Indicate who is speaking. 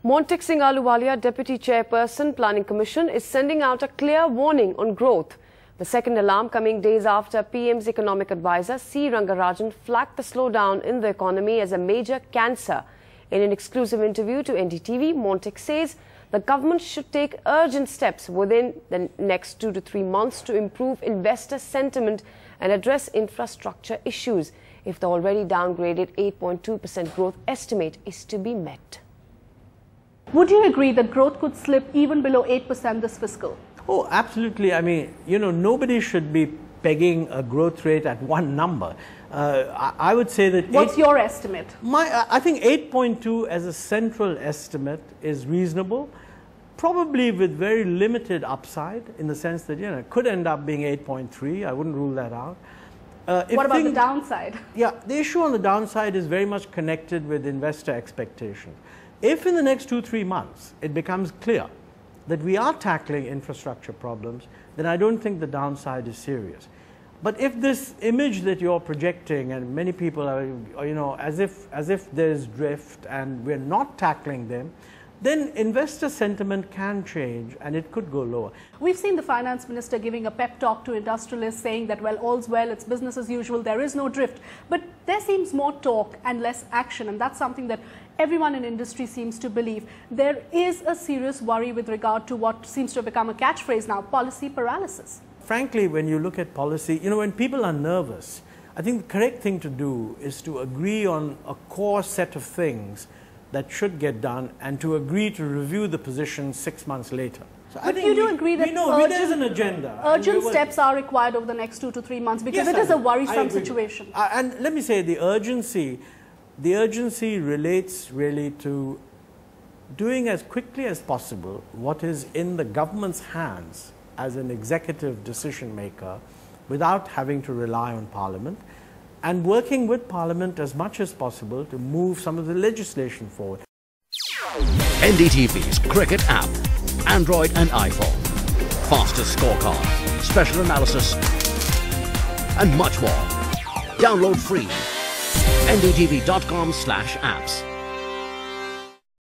Speaker 1: Montek Singh Ahluwalia, Deputy Chairperson, Planning Commission, is sending out a clear warning on growth. The second alarm coming days after PM's economic advisor C Rangarajan flagged the slowdown in the economy as a major cancer. In an exclusive interview to NDTV, Montek says the government should take urgent steps within the next 2 to 3 months to improve investor sentiment and address infrastructure issues if the already downgraded 8.2% growth estimate is to be met.
Speaker 2: Would you agree that growth could slip even below 8% this fiscal?
Speaker 3: Oh, absolutely. I mean, nobody should be pegging a growth rate at one number. I would say that...
Speaker 2: What's your estimate?
Speaker 3: I think 8.2 as a central estimate is reasonable, probably with very limited upside in the sense that, it could end up being 8.3. I wouldn't rule that out.
Speaker 2: What about the downside?
Speaker 3: Yeah, the issue on the downside is very much connected with investor expectations. If in the next 2-3 months it becomes clear that we are tackling infrastructure problems, then I don't think the downside is serious. But if this image that you're projecting, and many people are, as if there's drift and we're not tackling them, then investor sentiment can change and it could go lower.
Speaker 2: We've seen the finance minister giving a pep talk to industrialists saying that, well, all's well, it's business as usual, there is no drift. But there seems more talk and less action, and that's something that everyone in industry seems to believe. There is a serious worry with regard to what seems to have become a catchphrase now, policy paralysis.
Speaker 3: Frankly, when you look at policy, when people are nervous, I think the correct thing to do is to agree on a core set of things that should get done and to agree to review the position 6 months later. So
Speaker 2: but you do agree that
Speaker 3: there's an agenda.
Speaker 2: Urgent steps are required over the next 2 to 3 months because it is a worrisome situation.
Speaker 3: And let me say the urgency relates really to doing as quickly as possible what is in the government's hands as an executive decision maker without having to rely on Parliament, and working with Parliament as much as possible to move some of the legislation forward.
Speaker 4: NDTV's cricket app, Android and iPhone, fastest scorecard, special analysis, and much more. Download free. NDTV.com/apps.